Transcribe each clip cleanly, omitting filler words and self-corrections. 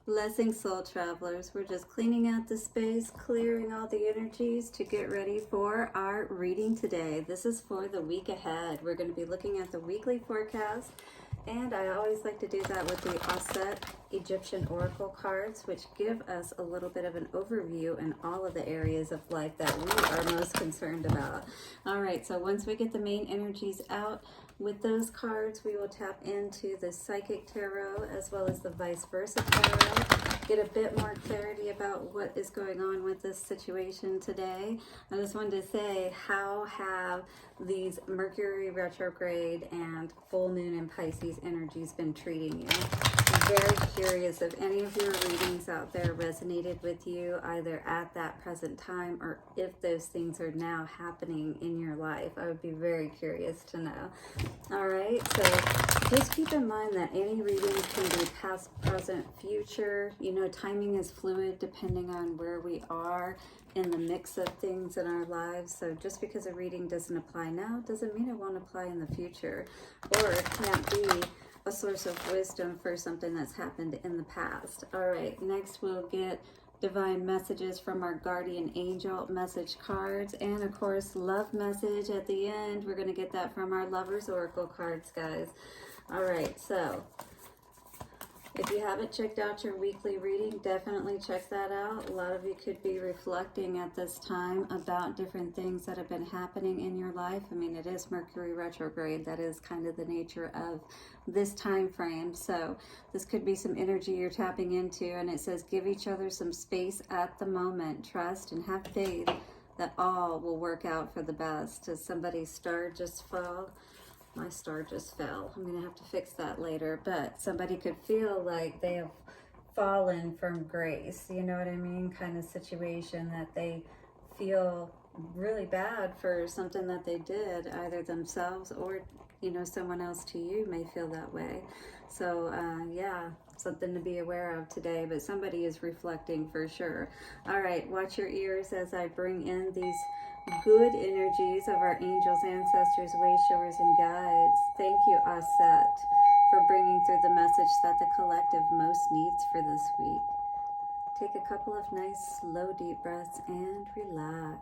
Blessing soul travelers, we're just cleaning out the space, clearing all the energies to get ready for our reading today. This is for the week ahead. We're going to be looking at the weekly forecast, and I always like to do that with the Auset Egyptian Oracle cards, which give us a little bit of an overview in all of the areas of life that we are most concerned about. All right, so once we get the main energies out, with those cards, we will tap into the Psychic Tarot as well as the Vice Versa Tarot, get a bit more clarity about what is going on with this situation today. I just wanted to say, how have these Mercury retrograde and full moon in Pisces energies been treating you? I'm very curious if any of your readings out there resonated with you either at that present time or if those things are now happening in your life. I would be very curious to know. All right, so just keep in mind that any readings can be past, present, future. You know, timing is fluid depending on where we are in the mix of things in our lives. So just because a reading doesn't apply now doesn't mean it won't apply in the future, or it can't be a source of wisdom for something that's happened in the past. All right, next we'll get divine messages from our guardian angel message cards, and of course love message at the end. We're going to get that from our lovers oracle cards, guys. All right, so if you haven't checked out your weekly reading, definitely check that out. A lot of you could be reflecting at this time about different things that have been happening in your life. I mean, it is Mercury retrograde. That is kind of the nature of this time frame. So this could be some energy you're tapping into, and it says give each other some space at the moment. Trust and have faith that all will work out for the best. Does somebody's star just fall? My star just fell. I'm going to have to fix that later. But somebody could feel like they have fallen from grace. You know what I mean? Kind of situation that they feel really bad for something that they did, either themselves or, you know, someone else to you may feel that way. So, yeah, something to be aware of today. But somebody is reflecting for sure. All right, watch your ears as I bring in these good energies of our angels, ancestors, way showers, and guides. Thank you, Auset, for bringing through the message that the collective most needs for this week. Take a couple of nice, slow, deep breaths and relax.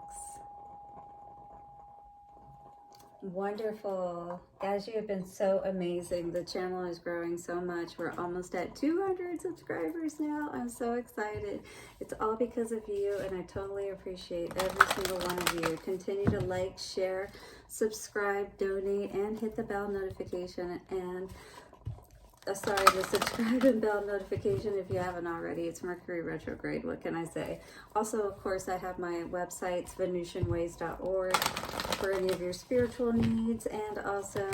Wonderful. Guys, you have been so amazing. The channel is growing so much. We're almost at 200 subscribers now. I'm so excited. It's all because of you, and I totally appreciate every single one of you. Continue to like, share, subscribe, donate, and hit the bell notification. And sorry, the subscribe and bell notification if you haven't already. It's Mercury retrograde. What can I say? Also, of course, I have my websites, VenusianWays.org, for any of your spiritual needs, and also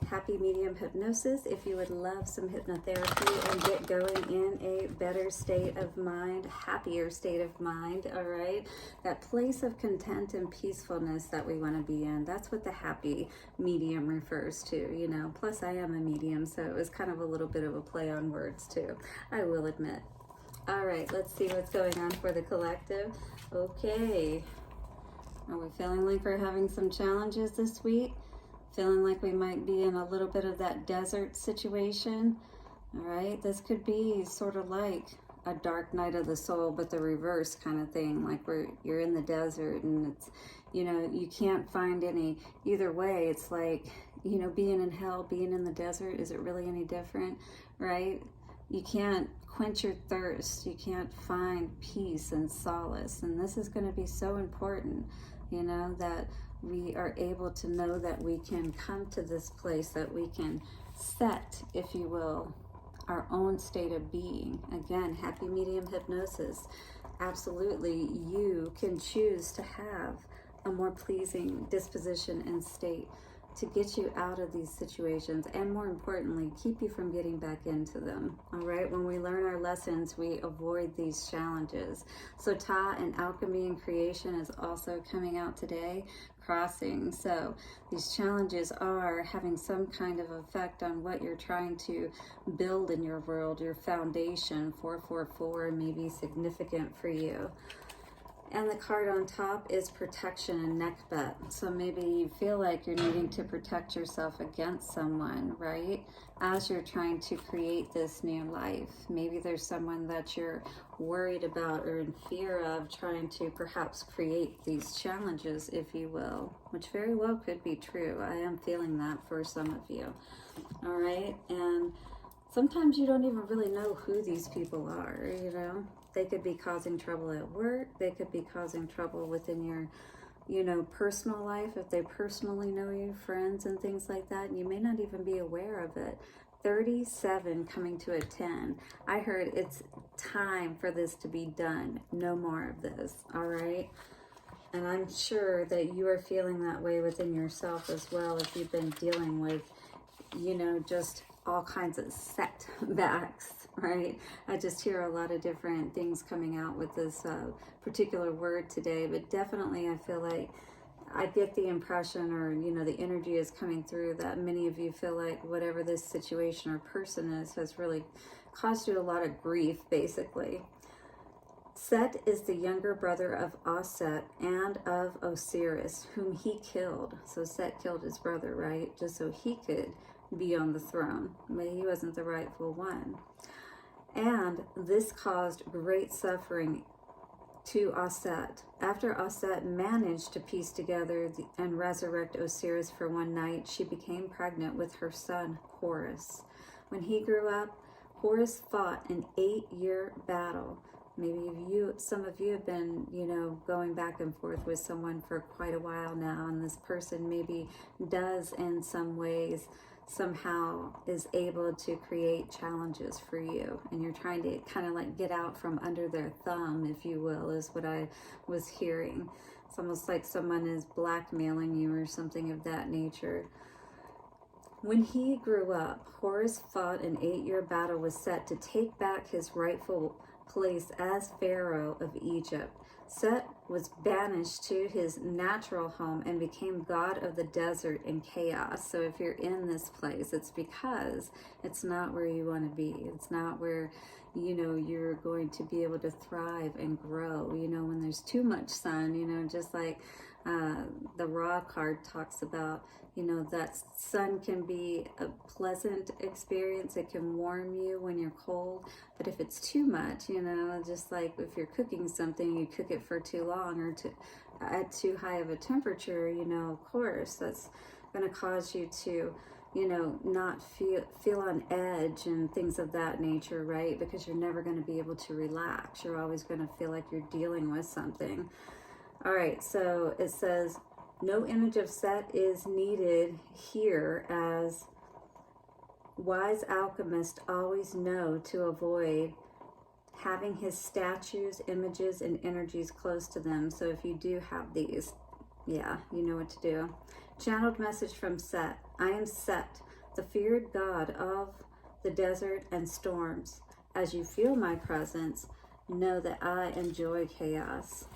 Happy Medium Hypnosis if you would love some hypnotherapy and get going in a better state of mind, happier state of mind. All right, that place of content and peacefulness that we want to be in. That's what the happy medium refers to, you know. Plus I am a medium, so it was kind of a little bit of a play on words too, I will admit. All right, let's see what's going on for the collective. Okay, are we feeling like we're having some challenges this week? Feeling like we might be in a little bit of that desert situation? All right, this could be sort of like a dark night of the soul, but the reverse kind of thing, like where you're in the desert and it's, you know, you can't find any, either way, it's like, you know, being in hell, being in the desert, is it really any different, right? You can't quench your thirst, you can't find peace and solace, and this is going to be so important, you know, that we are able to know that we can come to this place, that we can set, if you will, our own state of being. Again, Happy Medium Hypnosis. Absolutely, you can choose to have a more pleasing disposition and state to get you out of these situations, and more importantly, keep you from getting back into them. All right, when we learn our lessons, we avoid these challenges. So Ta and Alchemy and Creation is also coming out today, crossing. So these challenges are having some kind of effect on what you're trying to build in your world, your foundation. 444 may be significant for you. And the card on top is protection and Nekter. So maybe you feel like you're needing to protect yourself against someone, right? As you're trying to create this new life. Maybe there's someone that you're worried about or in fear of, trying to perhaps create these challenges, if you will, which very well could be true. I am feeling that for some of you. All right. And sometimes you don't even really know who these people are, you know? They could be causing trouble at work. They could be causing trouble within your, you know, personal life, if they personally know you, friends and things like that. And you may not even be aware of it. 37 coming to a 10. I heard it's time for this to be done. No more of this, all right? And I'm sure that you are feeling that way within yourself as well, if you've been dealing with, you know, just all kinds of setbacks, right? I just hear a lot of different things coming out with this particular word today, but definitely I feel like I get the impression, or, you know, the energy is coming through that many of you feel like whatever this situation or person is has really caused you a lot of grief, basically. Set is the younger brother of Auset and of Osiris, whom he killed. So Set killed his brother, right? Just so he could be on the throne, but he wasn't the rightful one. And this caused great suffering to Auset. After Auset managed to piece together and resurrect Osiris for one night, she became pregnant with her son Horus. When he grew up, Horus fought an 8-year battle. Maybe some of you have been, you know, going back and forth with someone for quite a while now, and this person maybe does in some ways somehow is able to create challenges for you, and you're trying to kind of like get out from under their thumb, if you will, is what I was hearing. It's almost like someone is blackmailing you or something of that nature. When he grew up, Horus fought an 8-year battle with Set to take back his rightful place as Pharaoh of Egypt. Set was banished to his natural home and became god of the desert and chaos. So if you're in this place, it's because it's not where you want to be. It's not where, you know, you're going to be able to thrive and grow. You know, when there's too much sun, you know, just like the Raw card talks about, you know, that sun can be a pleasant experience. It can warm you when you're cold. But if it's too much, you know, just like if you're cooking something, you cook it for too long or at too high of a temperature, you know, of course, that's going to cause you to, you know, not feel on edge and things of that nature, right? Because you're never going to be able to relax. You're always going to feel like you're dealing with something. All right, so it says, no image of Set is needed here, as wise alchemists always know to avoid having his statues, images, and energies close to them. So if you do have these, yeah, you know what to do. Channeled message from Set. I am Set, the feared god of the desert and storms. As you feel my presence, know that I enjoy chaos.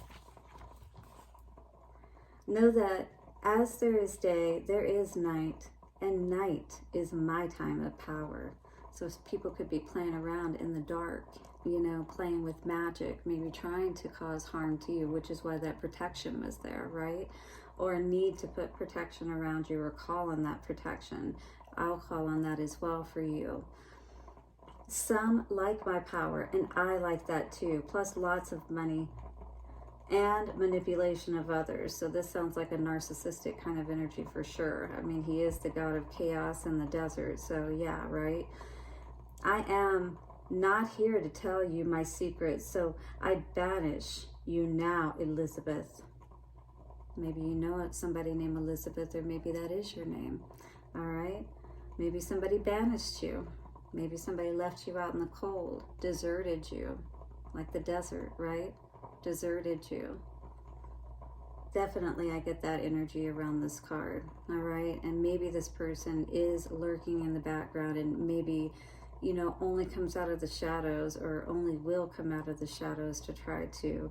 Know that as there is day, there is night, and night is my time of power. So people could be playing around in the dark, you know, playing with magic, maybe trying to cause harm to you, which is why that protection was there, right? Or a need to put protection around you or call on that protection. I'll call on that as well for you. Some like my power, and I like that too, plus lots of money and manipulation of others. So this sounds like a narcissistic kind of energy for sure. I mean, he is the god of chaos in the desert, so yeah, right? I am not here to tell you my secrets, so I banish you now, Elizabeth. Maybe you know it's somebody named Elizabeth, or maybe that is your name, all right? Maybe somebody banished you. Maybe somebody left you out in the cold, deserted you, like the desert, right? Deserted you. Definitely I get that energy around this card, all right? And maybe this person is lurking in the background, and maybe, you know, only comes out of the shadows, or only will come out of the shadows to try to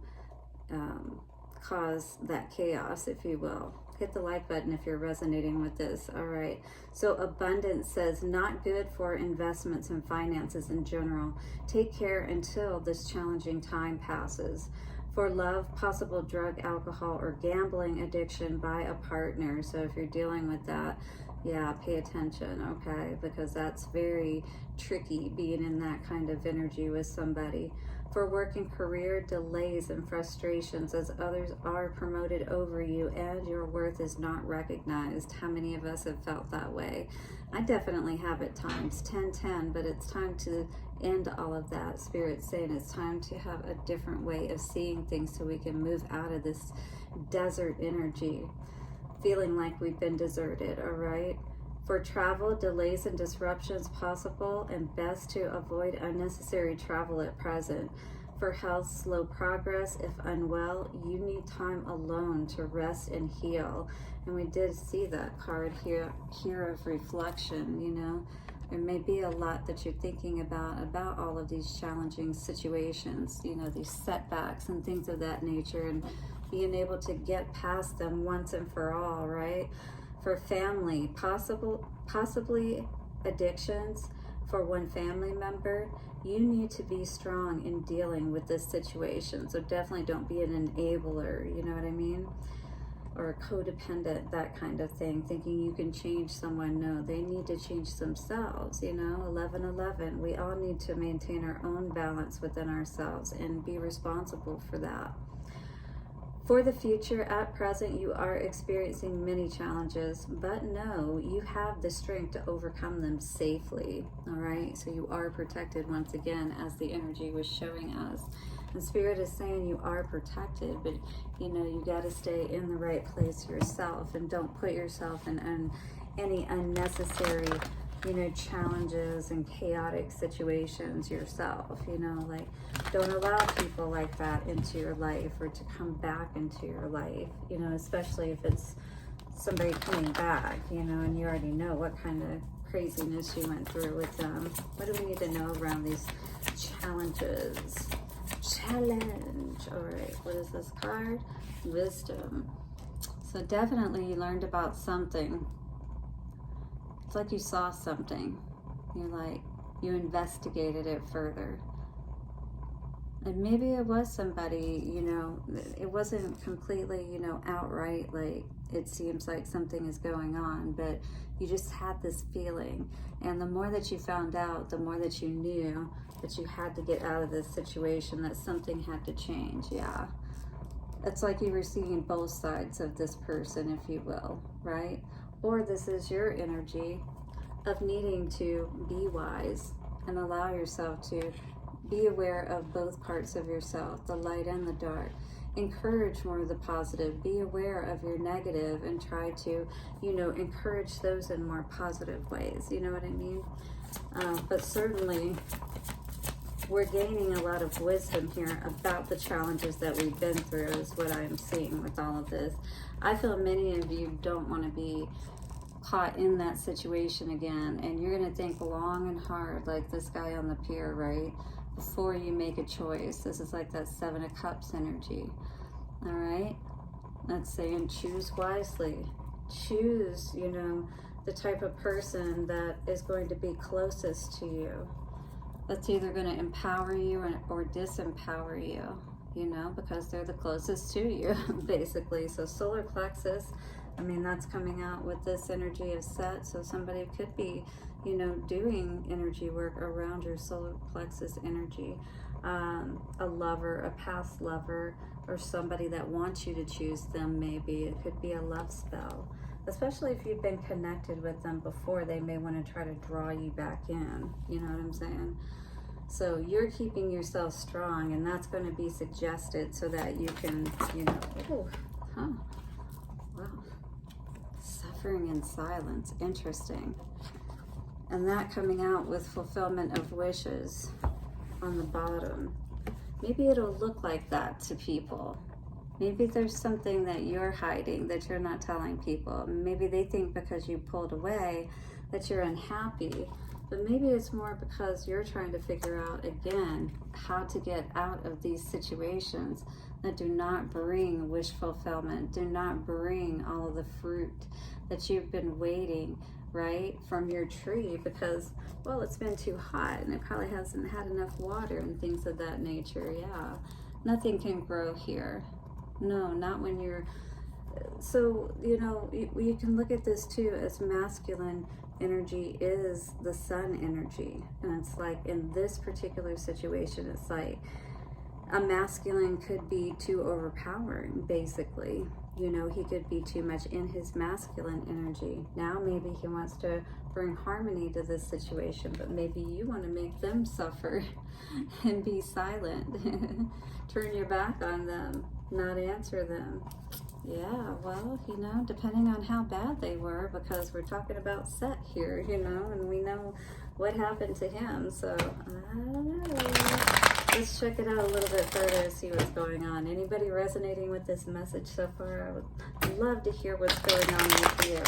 cause that chaos, if you will. Hit the like button if you're resonating with this. All right. So abundance says not good for investments and finances in general. Take care until this challenging time passes. For love, possible drug, alcohol, or gambling addiction by a partner. So if you're dealing with that, yeah, pay attention, okay? Because that's very tricky, being in that kind of energy with somebody. For work and career, delays and frustrations as others are promoted over you and your worth is not recognized. How many of us have felt that way? I definitely have at times, 10-10, but it's time to end all of that. Spirit's saying it's time to have a different way of seeing things so we can move out of this desert energy, feeling like we've been deserted, all right? For travel, delays and disruptions possible, and best to avoid unnecessary travel at present. For health, slow progress. If unwell, you need time alone to rest and heal. And we did see that card here of reflection, you know. There may be a lot that you're thinking about all of these challenging situations, you know, these setbacks and things of that nature, and being able to get past them once and for all, right? For family, possibly addictions for one family member, you need to be strong in dealing with this situation. So definitely don't be an enabler, you know what I mean? Or a codependent, that kind of thing, thinking you can change someone. No, they need to change themselves, you know. 11-11, we all need to maintain our own balance within ourselves and be responsible for that. For the future, at present, you are experiencing many challenges, but no, you have the strength to overcome them safely, all right? So you are protected once again, as the energy was showing us. And Spirit is saying you are protected, but you know, you got to stay in the right place yourself and don't put yourself in any unnecessary, you know, challenges and chaotic situations yourself, you know, like don't allow people like that into your life or to come back into your life, you know, especially if it's somebody coming back, you know, and you already know what kind of craziness you went through with them. What do we need to know around these challenges? Challenge. All right, what is this card? Wisdom. So definitely you learned about something. It's like you saw something. You're like, you investigated it further. And maybe it was somebody, you know, it wasn't completely, you know, outright like it seems like something is going on, but you just had this feeling. And the more that you found out, the more that you knew that you had to get out of this situation, that something had to change. Yeah. It's like you were seeing both sides of this person, if you will, right? Or this is your energy of needing to be wise and allow yourself to be aware of both parts of yourself, the light and the dark. Encourage more of the positive. Be aware of your negative and try to, you know, encourage those in more positive ways. You know what I mean? But certainly, we're gaining a lot of wisdom here about the challenges that we've been through is what I'm seeing with all of this. I feel many of you don't want to be caught in that situation again, and you're going to think long and hard like this guy on the pier, right? Before you make a choice. This is like that 7 of Cups energy. All right? That's saying choose wisely. Choose, you know, the type of person that is going to be closest to you. That's either going to empower you or disempower you, you know, because they're the closest to you, basically. So solar plexus, I mean, that's coming out with this energy of Set. So somebody could be, you know, doing energy work around your solar plexus energy. A lover, a past lover, or somebody that wants you to choose them, maybe. It could be a love spell. Especially if you've been connected with them before, they may want to try to draw you back in. You know what I'm saying? So you're keeping yourself strong, and that's going to be suggested so that you can, you know, oh, huh, wow. Suffering in silence, interesting. And that coming out with fulfillment of wishes on the bottom. Maybe it'll look like that to people. Maybe there's something that you're hiding that you're not telling people. Maybe they think because you pulled away that you're unhappy, but maybe it's more because you're trying to figure out, again, how to get out of these situations that do not bring wish fulfillment, do not bring all of the fruit that you've been waiting, right, from your tree because, well, it's been too hot and it probably hasn't had enough water and things of that nature. Yeah. Nothing can grow here. No, not when you're... So, you know, you can look at this too as masculine energy is the sun energy. And it's like in this particular situation, it's like a masculine could be too overpowering, basically. You know, he could be too much in his masculine energy. Now maybe he wants to bring harmony to this situation, but maybe you want to make them suffer and be silent. Turn your back on them, not answer them. Yeah, well, you know, depending on how bad they were, because we're talking about Set here, you know, and we know what happened to him, so I don't know. Let's check it out a little bit further and see what's going on. Anybody resonating with this message so far? I would love to hear what's going on with you.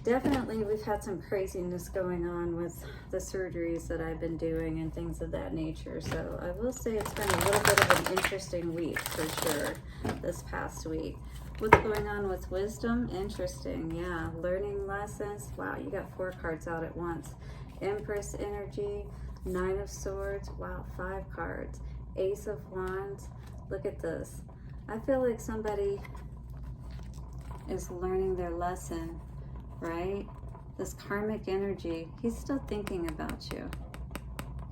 Definitely, we've had some craziness going on with the surgeries that I've been doing and things of that nature. So I will say it's been a little bit of an interesting week for sure this past week. What's going on with wisdom? Interesting, yeah. Learning lessons. Wow, you got 4 cards out at once. Empress energy, 9 of Swords. Wow, 5 cards. Ace of Wands. Look at this. I feel like somebody is learning their lesson. Right? This karmic energy, he's still thinking about you.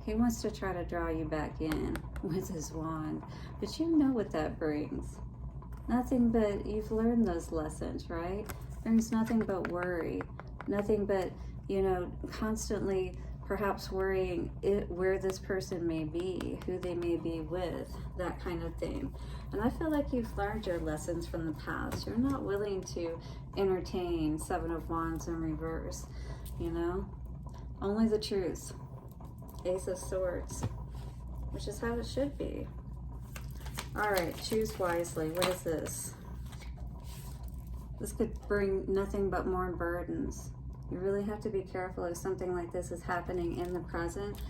He wants to try to draw you back in with his wand. But you know what that brings. Nothing but, you've learned those lessons, right? Brings nothing but worry. Nothing but, you know, constantly perhaps worrying where this person may be, who they may be with, that kind of thing. And I feel like you've learned your lessons from the past. You're not willing to entertain 7 of Wands in reverse, you know? Only the truth. Ace of Swords, which is how it should be. All right, choose wisely. What is this? This could bring nothing but more burdens. You really have to be careful if something like this is happening in the present.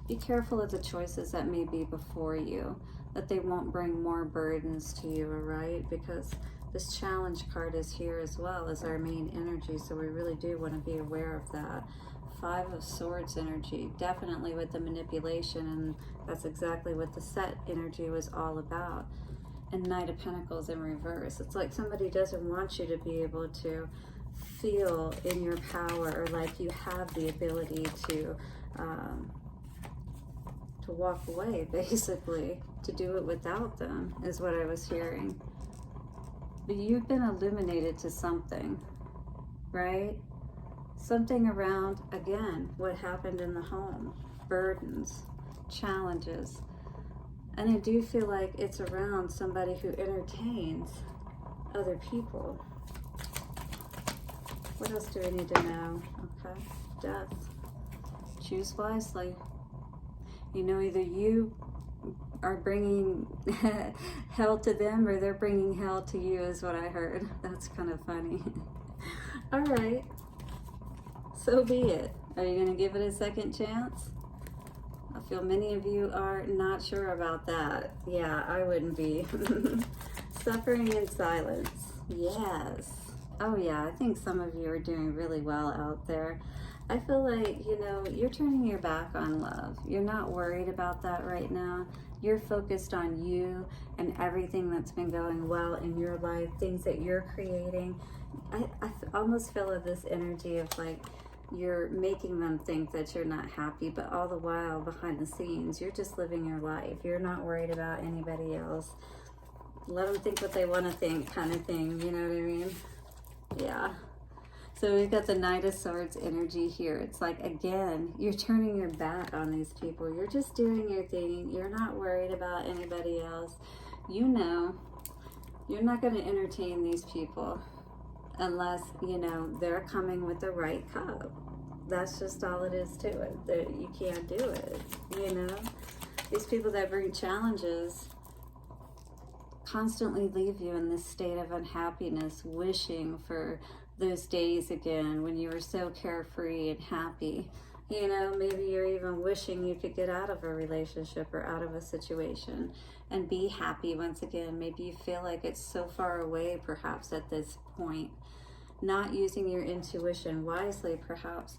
Be careful of the choices that may be before you, that they won't bring more burdens to you, all right? Because this challenge card is here as well as our main energy, so we really do want to be aware of that. 5 of Swords energy, definitely with the manipulation, and that's exactly what the Set energy was all about. And Knight of Pentacles in reverse. It's like somebody doesn't want you to be able to feel in your power, or like you have the ability to walk away, basically, to do it without them, is what I was hearing. But you've been illuminated to something, right? Something around, again, what happened in the home, burdens, challenges. And I do feel like it's around somebody who entertains other people. What else do we need to know? Okay, Death. Choose wisely. You know, either you are bringing hell to them or they're bringing hell to you, is what I heard. That's kind of funny. All right. So be it. Are you going to give it a second chance? I feel many of you are not sure about that. Yeah, I wouldn't be. Suffering in silence. Yes. Oh yeah, I think some of you are doing really well out there. I feel like, you know, you're turning your back on love. You're not worried about that right now. You're focused on you and everything that's been going well in your life, things that you're creating. I almost feel this energy of like, you're making them think that you're not happy, but all the while behind the scenes, you're just living your life. You're not worried about anybody else. Let them think what they want to think, kind of thing. You know what I mean? Yeah. So we've got the Knight of Swords energy here. It's like, again, you're turning your back on these people. You're just doing your thing. You're not worried about anybody else. You know, you're not going to entertain these people unless, you know, they're coming with the right cup. That's just all it is to it. That you can't do it, you know? These people that bring challenges constantly leave you in this state of unhappiness, wishing for those days again when you were so carefree and happy. You know, maybe you're even wishing you could get out of a relationship or out of a situation and be happy once again. Maybe you feel like it's so far away perhaps at this point. not using your intuition wisely, perhaps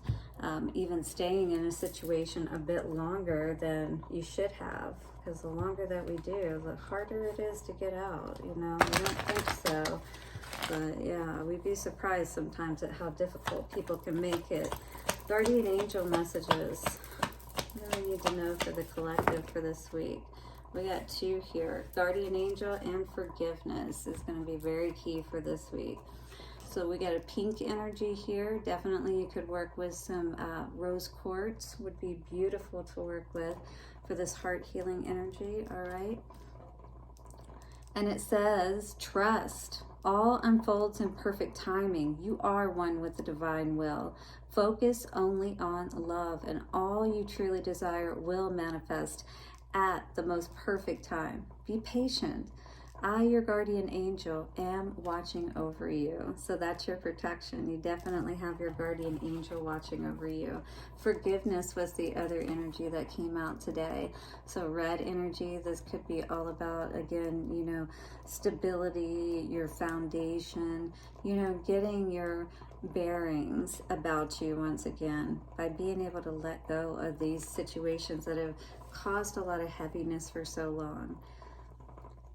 even staying in a situation a bit longer than you should have, because the longer that we do, the harder it is to get out, you know. I don't think so, but yeah, we'd be surprised sometimes at how difficult people can make it. Guardian angel messages. What do we need to know for the collective for this week? We got 2 here. Guardian angel and forgiveness is going to be very key for this week. So we got a pink energy here. Definitely you could work with some rose quartz. Would be beautiful to work with for this heart healing energy, all right? And it says, trust. All unfolds in perfect timing. You are one with the divine will. Focus only on love, and all you truly desire will manifest at the most perfect time. Be patient. I, your guardian angel, am watching over you. So that's your protection. You definitely have your guardian angel watching over you. Forgiveness was the other energy that came out today. So red energy, this could be all about, again, you know, stability, your foundation, you know, getting your bearings about you once again by being able to let go of these situations that have caused a lot of heaviness for so long.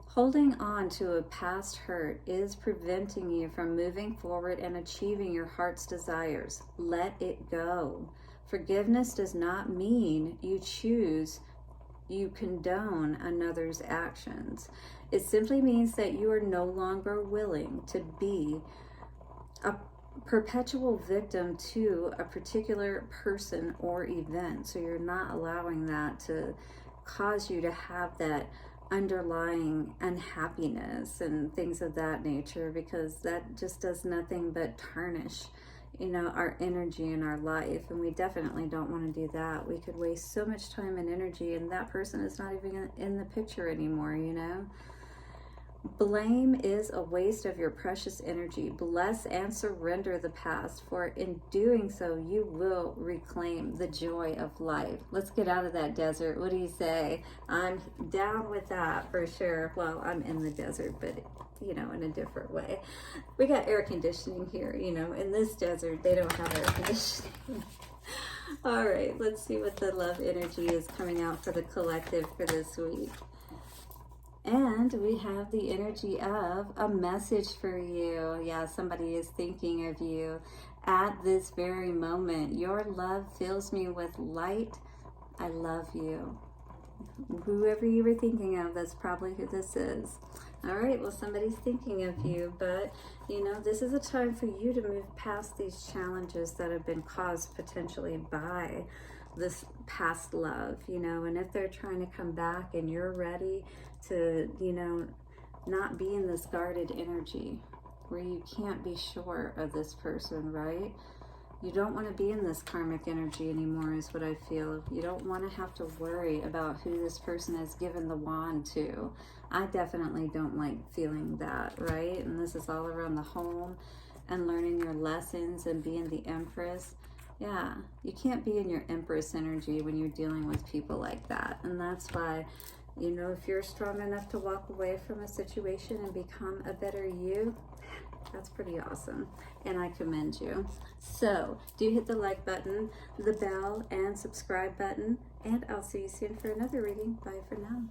Holding on to a past hurt is preventing you from moving forward and achieving your heart's desires. Let it go. Forgiveness does not mean you condone another's actions. It simply means that you are no longer willing to be a perpetual victim to a particular person or event. So you're not allowing that to cause you to have that underlying unhappiness and things of that nature, because that just does nothing but tarnish, you know, our energy in our life, and we definitely don't want to do that. We could waste so much time and energy and that person is not even in the picture anymore, you know. Blame is a waste of your precious energy. Bless and surrender the past, for in doing so, you will reclaim the joy of life. Let's get out of that desert. What do you say? I'm down with that for sure. Well, I'm in the desert, but you know, in a different way. We got air conditioning here, you know. In this desert, they don't have air conditioning. All right, let's see what the love energy is coming out for the collective for this week. And we have the energy of a message for you. Yeah, somebody is thinking of you at this very moment. Your love fills me with light. I love you. Whoever you were thinking of, that's probably who this is. All right, well, somebody's thinking of you, but, you know, this is a time for you to move past these challenges that have been caused potentially by this past love, you know, and if they're trying to come back and you're ready to, you know, not be in this guarded energy where you can't be sure of this person, right? You don't want to be in this karmic energy anymore is what I feel. You don't want to have to worry about who this person has given the wand to. I definitely don't like feeling that, right? And this is all around the home and learning your lessons and being the Empress. Yeah, you can't be in your Empress energy when you're dealing with people like that. And that's why, you know, if you're strong enough to walk away from a situation and become a better you, that's pretty awesome. And I commend you. So do hit the like button, the bell, and subscribe button. And I'll see you soon for another reading. Bye for now.